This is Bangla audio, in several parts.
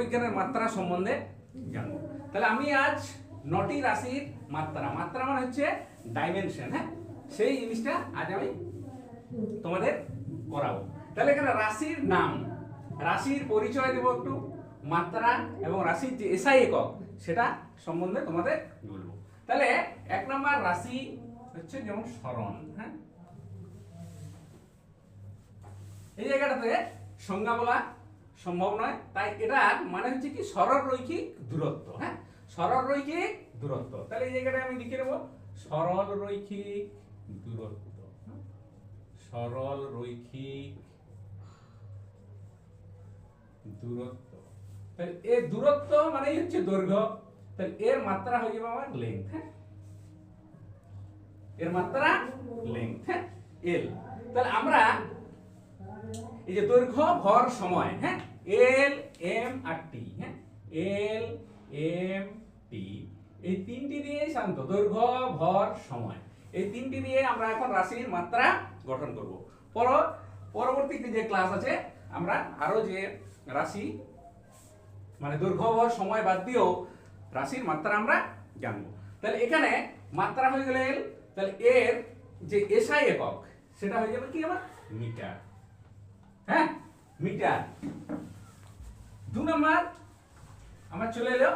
পদার্থবিজ্ঞানের মাত্রা সম্বন্ধে জানবো। তাহলে আমি আজ 9টি রাশির মাত্রা, মাত্রা মানে হচ্ছে ডাইমেনশন, হ্যাঁ, সেই জিনিসটা আজ আমি তোমাদের করাবো। তাহলে এখানে রাশির নাম, রাশির পরিচয় দেবো একটু, মাত্রা এবং রাশির যে এসআই একক সেটা সম্বন্ধে তোমাদের বলবো। তাহলে 1 নম্বর রাশি হচ্ছে যেমন সরণ, হ্যাঁ, এই জায়গাটাতে সংজ্ঞা বলা সম্ভব নয়, তাই এটার মানে হচ্ছে কি সরল রৈখিক দূরত্ব, হ্যাঁ, সরল রৈখিক দূরত্ব। তাহলে এই জায়গাটা আমি লিখে নেব সরল রৈখিক দূরত্ব, সরল রৈখিক দূরত্ব। তাহলে এর দূরত্ব মানেই হচ্ছে দৈর্ঘ্য, তাহলে এর মাত্রা হয়ে যাবে আমার লেংথ, হ্যাঁ, এর মাত্রা লেংথ, হ্যাঁ, এল। তাহলে আমরা এই যে দৈর্ঘ্য ভর সময়, হ্যাঁ, এল এম আর টি, হ্যাঁ, এল এম টি, এই তিনটি দিয়ে শান্ত দৈর্ঘ্য ভর সময়, এই তিনটি দিয়ে আমরা এখন রাশির মাত্রা গঠন করব। পরবর্তী যে ক্লাস আছে আমরা আরো যে রাশি মানে দৈর্ঘ্য ভর সময় বাদ দিয়েও রাশির মাত্রা আমরা জানবো। তাহলে এখানে মাত্রা হয়ে গেল এল, তাহলে এর যে এসআই একক সেটা হয়ে যাবে কি আমার মিটার, হ্যাঁ, মিটার। 2 নম্বর আমার চলে এলো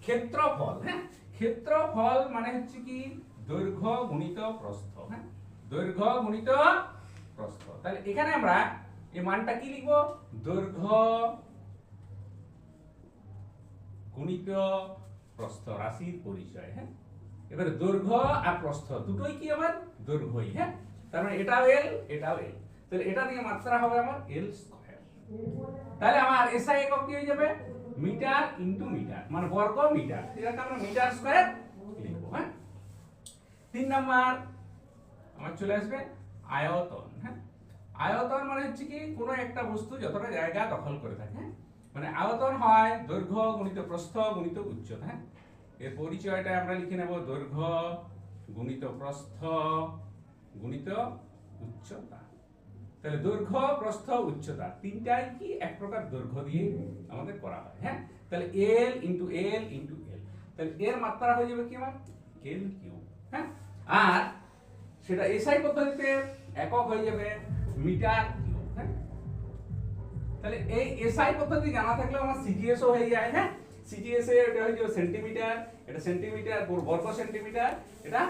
ক্ষেত্রফল, হ্যাঁ, ক্ষেত্রফল মানে হচ্ছে কি দৈর্ঘ্য গুণিত প্রস্থ, হ্যাঁ, দৈর্ঘ্য গুণিত প্রস্থ। তাহলে এখানে আমরা এই মানটা কি লিখবো, দৈর্ঘ্য গুণিত প্রস্থ, রাশির পরিচয়, হ্যাঁ। এবারে দৈর্ঘ্য আর প্রস্থ দুটোই কি আমার দৈর্ঘ্যই, হ্যাঁ, তার মানে এটাও এল এটাও এল, তাহলে এটা দিয়ে মাত্রা হবে আমার এল স্কয়ার। তাহলে আমার এসআই একক কি হয়ে যাবে মিটার ইনটু মিটার, মানে বর্গ মিটার, এটাকে আমরা মিটার স্কয়ার লিখবো, হ্যাঁ। 3 নাম্বার আমার চলে আসবে আয়তন, হ্যাঁ, আয়তন মানে হচ্ছে কি কোনো একটা বস্তু যতটা জায়গা দখল করে থাকে, হ্যাঁ, মানে আয়তন হয় দৈর্ঘ্য গুণিত প্রস্থ গুণিত উচ্চতা, হ্যাঁ, এর পরিচয়টা আমরা লিখে নেব দৈর্ঘ্য গুণিত প্রস্থ গুণিত উচ্চতা। তাহলে দৈর্ঘ্য প্রস্থ উচ্চতা তিনটাই কি এক প্রকার দৈর্ঘ্য দিয়ে আমাদের করা হয়, হ্যাঁ। তাহলে এল ইনটু এল ইনটু এল, তাহলে এর মাত্রা হয়ে যাবে কি আমার এল কিউব, হ্যাঁ, আর সেটা এসআই পদ্ধতিতে একক হয়ে যাবে মিটার কিউব, হ্যাঁ। তাহলে এই এসআই পদ্ধতি জানা থাকলে আমার সিজিএস ও হয়ে যায়, হ্যাঁ, সিজিএস এ এটা হয়ে যাবে সেন্টিমিটার, এটা সেন্টিমিটার বর্গ সেন্টিমিটার, এটা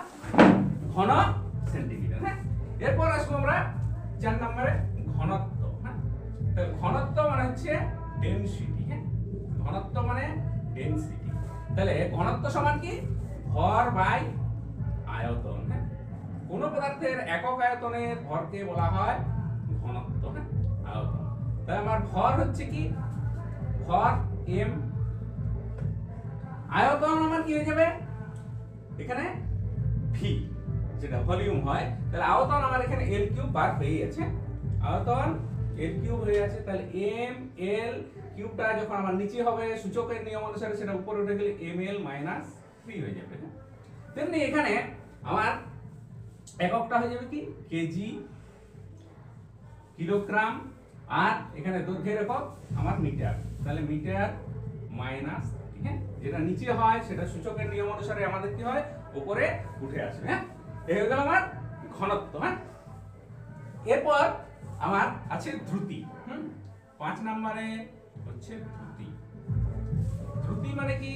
ঘন সেন্টিমিটার, হ্যাঁ। এরপর আসবো আমরা 4 নম্বরে ঘনত্ব, হ্যাঁ, তাহলে ঘনত্ব মানে হচ্ছে ডেনসিটি, হ্যাঁ, ঘনত্ব মানে ডেনসিটি। তাহলে ঘনত্ব সমান কি ভর বাই আয়তন, হ্যাঁ, কোন পদার্থের একক আয়তনের ভরকে বলা হয় ঘনত্ব, হ্যাঁ, আয়তন। তাহলে আমার ভর হচ্ছে কি ভর এম, আয়তন আমার কি হয়ে যাবে এখানে ভি, যেটা ভলিউম হয়, তাহলে আয়তন আমার এখানে এল কিউব বার হয়ে গেছে, আয়তন এল কিউব হয়ে আছে। তাহলে এম এল কিউবটা যখন আমার নিচে হবে সূচকের নিয়ম অনুসারে সেটা উপরে উঠে গেলে এম এল মাইনাস 3 হয়ে যাবে, তেমনি এখানে আমার এককটা হয়ে যাবে কি কেজি কিলোগ্রাম, আর এখানে দৈর্ঘ্যের একক আমার মিটার, তাহলে মিটার মাইনাস, হ্যাঁ, যেটা নিচে হয় সেটা সূচকের নিয়ম অনুসারে আমাদের কি হয় উপরে উঠে আসবে, হ্যাঁ। এই হয়ে গেল আমার ঘনত্ব, হ্যাঁ। এরপর আমার আছে ধ্রুতি, 5 নম্বরে হচ্ছে ধ্রুতি। ধ্রুতি মানে কি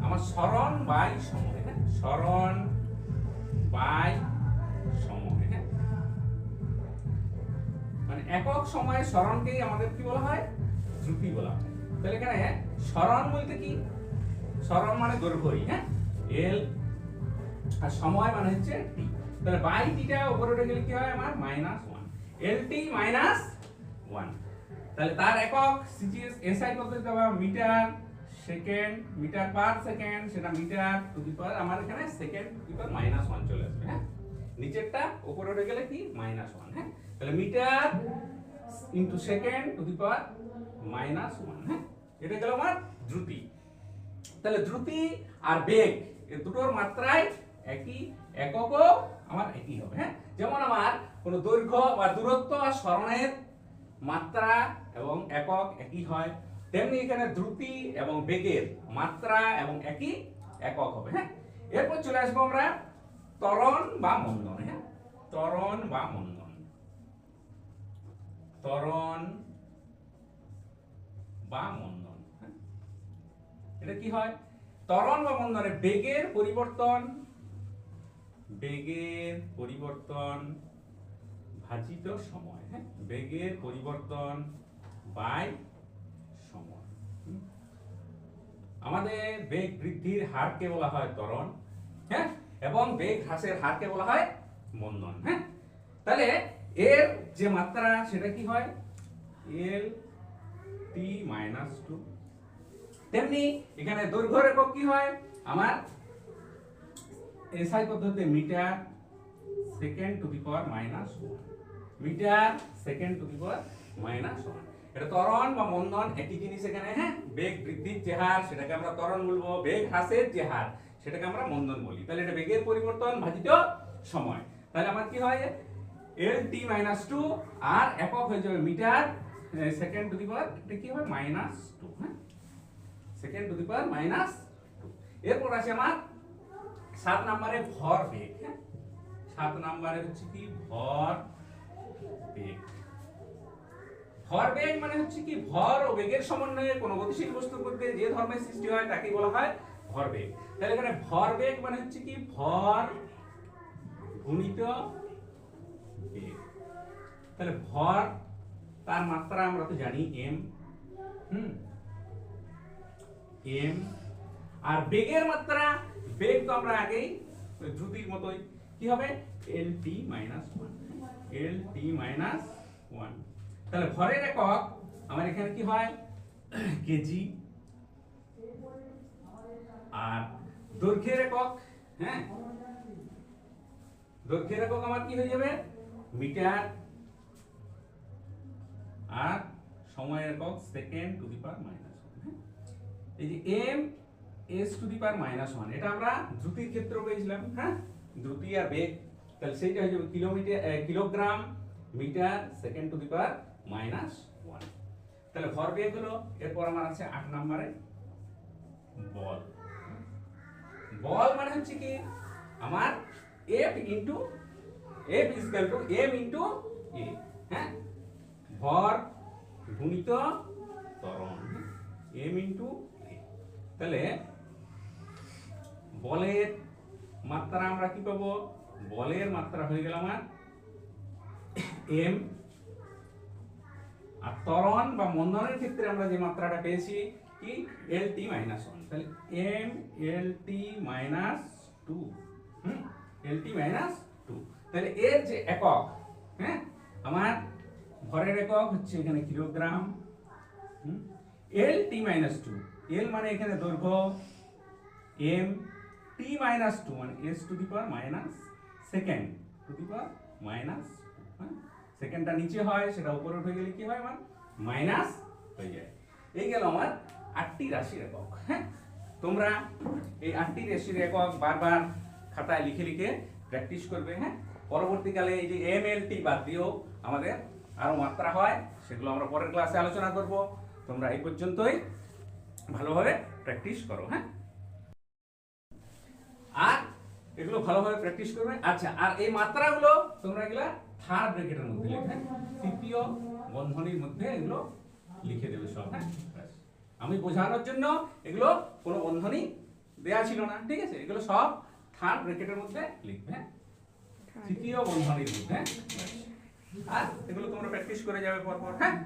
আমার সরণ বাই সময়, হ্যাঁ, সরণ বাই সময়, হ্যাঁ, মানে একক সময়ে সরণকেই আমাদের কি বলা হয় ধ্রুতি বলা হয়। তাহলে এখানে সরণ বলতে কি সরণ মানে দৈর্ঘ্যই, হ্যাঁ, এল, আর সময় মানে হচ্ছে টি, তাহলে বাই টিটা উপরে উঠে গেলে কি হয় আমার -1 এলটি -1, তাহলে তার একক সিজিএস এসআই পদ্ধতিতে হবে metre second, metre per second, সেটা মিটার টু দি পাওয়ার আমার এখানে সেকেন্ড টু দি পাওয়ার -1 চলে আসবে, হ্যাঁ, নিচেরটা উপরে উঠে গেলে কি -1, হ্যাঁ, তাহলে metre into second to the power -1, হ্যাঁ, এটা গেল আমার ধ্রুতি। তাহলে ধ্রুতি আর বেগ এই দুটোর মাত্রায় একই, এককও আমার একই হবে, হ্যাঁ। যেমন আমার কোনো দৈর্ঘ্য বা দূরত্ব আর সরণের মাত্রা এবং একক একই হয়, তেমনি এখানে দ্রুতি এবং বেগের মাত্রা এবং একই একক হবে। হ্যাঁ, এরপর চলে আসবো আমরা ত্বরণ বা মন্দন। হ্যাঁ, ত্বরণ বা মন্দন, ত্বরণ বা মন্দন। হ্যাঁ, এটা কি হয়? ত্বরণ বা মন্দনে বেগের পরিবর্তন, বেগের পরিবর্তন ভাজিত সময়। হ্যাঁ, বেগের পরিবর্তন বাই সময়। আমাদের বেগ বৃদ্ধির হারকে বলা হয় ত্বরণ, হ্যাঁ, এবং বেগ হ্রাসের হারকে বলা হয় মন্দন। হ্যাঁ, তাহলে এর যে মাত্রা সেটা কি হয়? এল টি মাইনাস 2। তেমনি এখানে দৈর্ঘ্যের একক কি হয় আমার? এসআই পদ্ধতিতে metre second to the power minus 1, metre second to the power minus 1। এটা ত্বরণ বা মন্দন একই জিনিস এখানে। হ্যাঁ, বেগ বৃদ্ধির যে হার সেটাকে আমরা ত্বরণ বলবো, বেগ হ্রাসের যে হার সেটাকে আমরা মন্দন বলি। তাহলে এটা বেগের পরিবর্তন ভাজিত সময়। তাহলে আমার কি হয়? এল টি মাইনাস 2 আর একক হয়ে যাবে মিটার সেকেন্ড টু দি পাওয়ার, এটা কি হবে? মাইনাস 2। হ্যাঁ, second to the power minus 2। এরপর আছে আমার 7 নম্বরে ভর বেগ। হ্যাঁ, 7 নম্বরে হচ্ছে কি? ভর বেগ। ভর বেগ মানে হচ্ছে কি? ভর ও বেগের সমন্বয়ে কোনো গতিশীল বস্তুর মধ্যে যে ধর্মের সৃষ্টি হয় তাকে বলা হয় ভর বেগ। তাহলে এখানে ভর বেগ মানে হচ্ছে কি? ভর গুণিত বেগ। তাহলে ভর তার মাত্রা আমরা তো জানি m, m, আর বেগের মাত্রা, বেগ তো আমরা আগেই দ্রুতির মতোই কি হবে? lt minus 1, lt minus 1। তাহলে ভরের একক আমার এখানে কি হয়? কেজি। আর দৈর্ঘ্যের একক, হ্যাঁ, দৈর্ঘ্যের একক আমার কি হয়ে যাবে? মিটার। আর সময়ের একক second to the power minus 1। এই যে m s two the power minus 1 এটা আমরা দ্রুতির ক্ষেত্রে পেয়েছিলাম। হ্যাঁ, দ্রুতি আর বেগ, তাহলে সেইটা হয়ে যাবে kilometre, kilogram metre second to the power minus 1। তাহলে ভর বেগ হলো। এরপর আমার আছে 8 নম্বরে বল। বল মানে হচ্ছে কি? আমার F into F is equal to m into a। হ্যাঁ, ভর গুণিত ত্বরণ, m ইনটু a। তাহলে বলের মাত্রা আমরা কি পাবো? বলের মাত্রা হয়ে গেল আমার m, আর ত্বরণ বা মন্দনের ক্ষেত্রে আমরা যে মাত্রাটা পেয়েছি কি? lt minus 1। তাহলে m lt minus 2, lt minus 2। তাহলে এর যে একক, হ্যাঁ, আমার ভরের একক হচ্ছে এখানে কিলোগ্রাম, lt মাইনাস 2, l মানে এখানে দৈর্ঘ্য, m, t মাইনাস 2 মানে s two the power minus second to the power minus 2। হ্যাঁ, সেকেন্ডটা নিচে হয়, সেটা উপরে উঠে গেলে কি হয়? আমার মাইনাস হয়ে যায়। এই গেল আমার 8টি রাশির একক। হ্যাঁ, তোমরা এই 8টি রাশির একক বারবার খাতায় লিখে লিখে প্র্যাকটিস করবে। হ্যাঁ, পরবর্তীকালে এই যে m l t বাদ দিয়েও আমাদের আরো মাত্রা হয়, সেগুলো আমরা পরের ক্লাসে আলোচনা করব। তোমরা এই পর্যন্তই ভালোভাবে প্র্যাকটিস করো। হ্যাঁ, আর এগুলো ভালোভাবে প্র্যাকটিস করবে। আচ্ছা, আর এই মাত্রাগুলো তোমরা এগুলা থার্ড ব্র্যাকেটের মধ্যে লিখবে, তৃতীয় বন্ধনীর মধ্যে এগুলো লিখে দেবে সব। হ্যাঁ, আমি বোঝানোর জন্য এগুলো কোনো বন্ধনী দেয়া ছিল না, ঠিক আছে? এগুলো সব থার্ড ব্র্যাকেটের মধ্যে লিখবে, তৃতীয় বন্ধনীর মধ্যে। আর এগুলো তোমরা প্র্যাকটিস করে যাবে পরপর। হ্যাঁ।